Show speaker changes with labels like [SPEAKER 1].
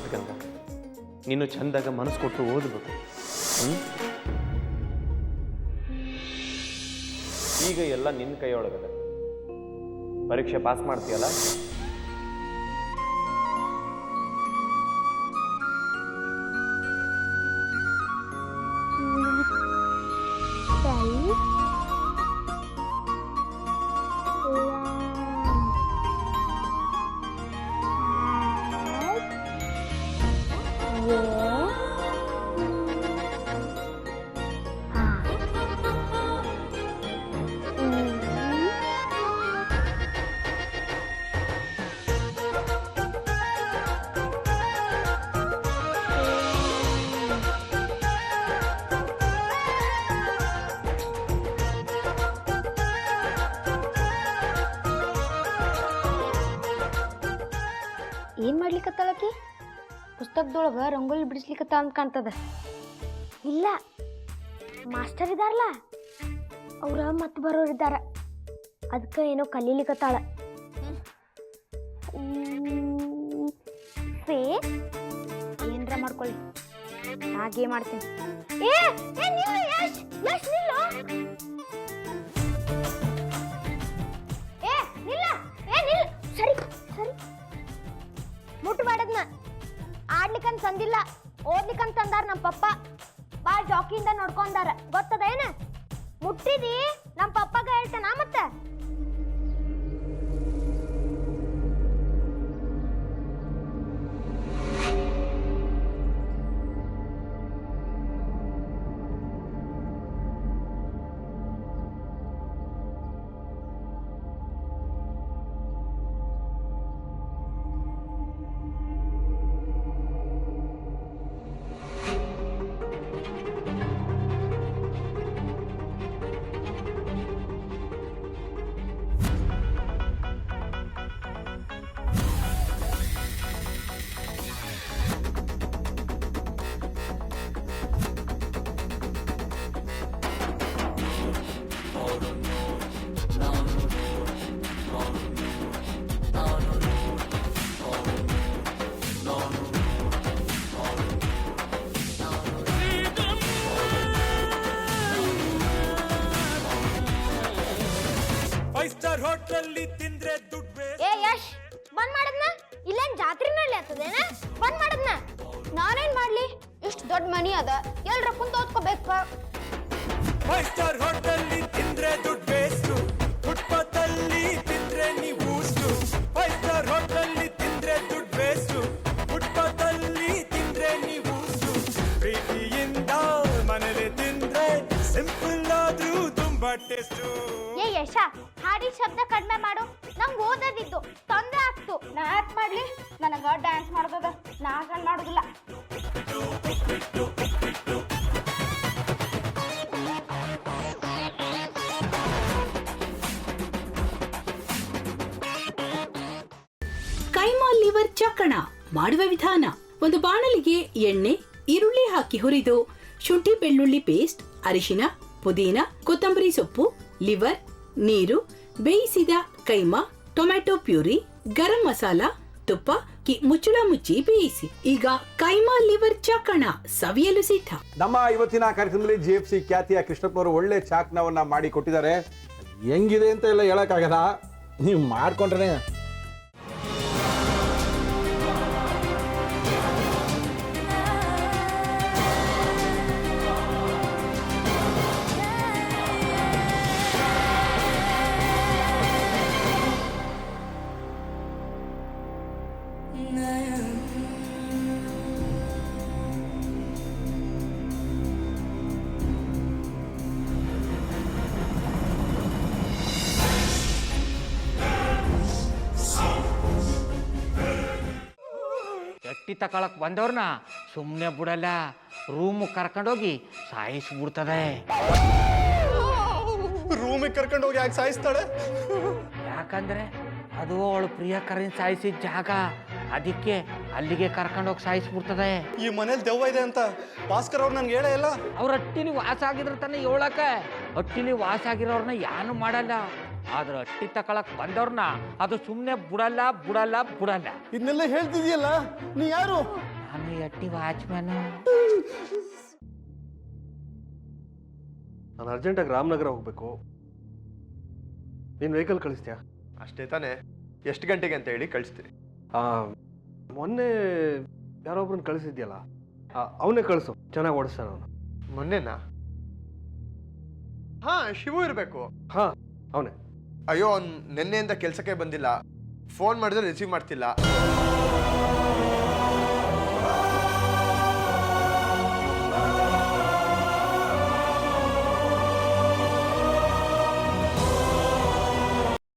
[SPEAKER 1] ಮಾತುಗಂಧ, ನೀನು ಚಂದಾಗ ಮನಸ್ಸು ಕೊಟ್ಟು ಓದಬೇಕು. ಈಗ ಎಲ್ಲ ನಿನ್ನ ಕೈಯೊಳಗದ. ಪರೀಕ್ಷೆ ಪಾಸ್ ಮಾಡ್ತೀಯಲ್ಲ?
[SPEAKER 2] ಏನ್ ಮಾಡ್ಲಿಕ್ಕತ್ತಾಳಕಿ? ಪುಸ್ತಕದೊಳಗ ರಂಗೋಲಿ ಬಿಡಿಸ್ಲಿಕ್ಕತ್ತ ಅಂತ ಕಾಣ್ತದ. ಇಲ್ಲ, ಮಾಸ್ಟರ್ ಇದಾರಲ್ಲ ಅವ್ರ ಮತ್ತೆ ಬರೋರಿದ್ದಾರ, ಅದಕ್ಕೆ ಏನೋ ಕಲೀಲಿಕ್ಕತ್ತಾಳ. ಏನ್ರ ಮಾಡ್ಕೊಳ್ಳಿ, ಹಾಗೆ ಮಾಡ್ತೀನಿ. ಸರಿ ಸರಿ, ಮುಟ್ಬಾಡದ್ನ. ಆಡ್ಲಿಕ್ಕಂತ ತಂದಿಲ್ಲ, ಓದ್ಲಿಕ್ಕಂತ ತಂದಾರ ನಮ್ಮ ಪಪ್ಪ. ಬಾ ಜಾಕಿಯಿಂದ ನೋಡ್ಕೊಂಡಾರ, ಗೊತ್ತದ ಏನ? ಮುಟ್ಟಿದಿ ನಮ್ಮ ಪಪ್ಪಗ ಹೇಳ್ತಾನ ಮತ್ತೆ. ಏ ಯಶ್, ಬಂದ್ ಮಾಡದ್ನ. ಇಲ್ಲೇನ್ ಜಾತ್ರೆನಲ್ಲಿ ಆಗ್ತದೇನ? ಬಂದ್ ಮಾಡದ್ನ. ನಾನೇನ್ ಮಾಡ್ಲಿ? ಇಷ್ಟು ದೊಡ್ಡ ಮನಿ ಅದ, ಎಲ್ರ ಕುಂತ ಓದ್ಕೋಬೇಕು.
[SPEAKER 3] 5 ಸ್ಟಾರ್ ಹೋಟೆಲ್ ತಿಂದ್ರೆ ದುಡ್ಡು ವೇಸ್ಟ್, ಫುಟ್ಪಾತ್ ಅಲ್ಲಿ ತಿಂದ್ರೆ ನೀವು 5 ಸ್ಟಾರ್ ಹೋಟೆಲ್ ತಿಂದ್ರೆ ದುಡ್ಡು ವೇಸ್ಟ್, ಫುಟ್ಪಾತ್ ಅಲ್ಲಿ ತಿಂದ್ರೆ ನೀವು ಪ್ರೀತಿಯಿಂದ ಮನೇಲಿ ತಿಂದ್ರೆ ಸಿಂಪಲ್ ಆದ್ರೂ ತುಂಬಾ ಟೇಸ್ಟ್.
[SPEAKER 2] ಏ ಯಶ, ಹಾಡಿ ಶಬ್ದ ಕಡಿಮೆ ಮಾಡು, ನಂಗೆ ಓದೋದಿದ್ದು ತೊಂದ್ರೆ ಆಗ್ತು. ನಾ ಯಾಕೆ ಮಾಡ್ಲಿ? ನನಗ ಡ್ಯಾನ್ಸ್ ಮಾಡೋದ, ನಾ ಹಾಗನ್ ಮಾಡೋದಿಲ್ಲ.
[SPEAKER 4] ಕೈಮಾ ಲಿವರ್ ಚಕ್ಕಣ ಮಾಡುವ ವಿಧಾನ: ಒಂದು ಬಾಣಲಿಗೆ ಎಣ್ಣೆ, ಈರುಳ್ಳಿ ಹಾಕಿ ಹುರಿದು ಶುಂಠಿ ಬೆಳ್ಳುಳ್ಳಿ ಪೇಸ್ಟ್, ಅರಿಶಿನ, ಪುದೀನ, ಕೊತ್ತಂಬರಿ ಸೊಪ್ಪು, ಲಿವರ್, ನೀರು, ಬೇಯಿಸಿದ ಕೈಮಾ, ಟೊಮ್ಯಾಟೊ ಪ್ಯೂರಿ, ಗರಂ ಮಸಾಲ, ತುಪ್ಪ ಮುಚ್ಚಳ ಮುಚ್ಚಿ ಬೇಯಿಸಿ. ಈಗ ಕೈಮಾ ಲಿವರ್ ಚಾಕಣ ಸವಿಯಲು ಸಿದ್ಧ.
[SPEAKER 5] ನಮ್ಮ ಇವತ್ತಿನ ಕಾರ್ಯಕ್ರಮದಲ್ಲಿ GFC ಖ್ಯಾತಿಯ ಕೃಷ್ಣಪ್ಪ ಅವರು ಒಳ್ಳೆ ಚಾಕ್ನವನ್ನ ಮಾಡಿ ಕೊಟ್ಟಿದ್ದಾರೆ. ಹೆಂಗಿದೆ ಅಂತ ಎಲ್ಲ ಹೇಳಕ್ಕಾಗಲ್ಲ, ನೀವು ಮಾಡ್ಕೊಂಡ್ರೆ.
[SPEAKER 6] ಎಟ್ಟಿ ತಕೊಳಕ್ ಬಂದವ್ರನ್ನ ಸುಮ್ಮನೆ ಬಿಡಲ್ಲ, ರೂಮ್ ಕರ್ಕೊಂಡೋಗಿ ಸಾಯಿಸ್ಬಿಡ್ತದೆ.
[SPEAKER 3] ರೂಮಿಗೆ ಕರ್ಕೊಂಡೋಗಿ ಯಾಕೆ ಸಾಯಿಸ್ತಾಳೆ?
[SPEAKER 6] ಯಾಕಂದ್ರೆ ಅದು ಅವಳು ಪ್ರಿಯಕರನ್ ಸಾಯಿಸಿದ ಜಾಗ, ಅದಕ್ಕೆ ಅಲ್ಲಿಗೆ ಕರ್ಕೊಂಡೋಗಿ ಸಾಯಿಸ್ಬಿಡ್ತದೆ.
[SPEAKER 3] ಈ ಮನೇಲಿ ದೆವ್ವ ಇದೆ ಅಂತ ಭಾಸ್ಕರ್ ಅವ್ರು ನನ್ಗೆ ಹೇಳೇ ಇಲ್ಲ.
[SPEAKER 6] ಅವ್ರ ಹಟ್ಟಿಲಿ ವಾಸ ಆಗಿದ್ರೆ ತಾನೆ ಹೇಳಕ. ಹಟ್ಟಿಲಿ ವಾಸ ಆಗಿರೋರ್ನ ಯಾನು ಮಾಡಲ್ಲ, ಆದ್ರೆ ಹಟ್ಟಿ ತಕೊಳಕ್ ಬಂದವ್ರನ್ನ ಅದು ಸುಮ್ಮನೆ ಬಿಡಲ್ಲ ಬಿಡಲ್ಲ ಬಿಡಲ್ಲ.
[SPEAKER 3] ಇದನ್ನೆಲ್ಲ ಹೇಳ್ತಿದ್ಯಲ್ಲ, ನೀ ಯಾರು?
[SPEAKER 6] ಅವನು ಎಟ್ಟಿ ವಾಚ್ಮ್ಯಾನು.
[SPEAKER 3] ನಾನು ಅರ್ಜೆಂಟಾಗಿ ರಾಮನಗರ ಹೋಗ್ಬೇಕು. ನೀನು ವೆಹಿಕಲ್ ಕಳಿಸ್ತೀಯಾ?
[SPEAKER 1] ಅಷ್ಟೇ ತಾನೇ, ಎಷ್ಟು ಗಂಟೆಗೆ ಅಂತ ಹೇಳಿ ಕಳಿಸ್ತೀನಿ.
[SPEAKER 3] ಮೊನ್ನೆ ಯಾರೊಬ್ರನ್ನ ಕಳಿಸಿದ್ಯಲ್ಲ, ಅವನೇ ಕಳಿಸು, ಚೆನ್ನಾಗಿ ಓಡಿಸ್ತಾನೆ ಅವನು.
[SPEAKER 1] ಮೊನ್ನೆನಾ? ಹಾ, ಶಿವು ಇರಬೇಕು.
[SPEAKER 3] ಹಾಂ, ಅವನೇ.
[SPEAKER 1] ಅಯ್ಯೋ, ಅವ್ನು ನಿನ್ನೆಯಿಂದ ಕೆಲಸಕ್ಕೆ ಬಂದಿಲ್ಲ. ಫೋನ್ ಮಾಡಿದ್ರೆ ರಿಸೀವ್ ಮಾಡ್ತಿಲ್ಲ.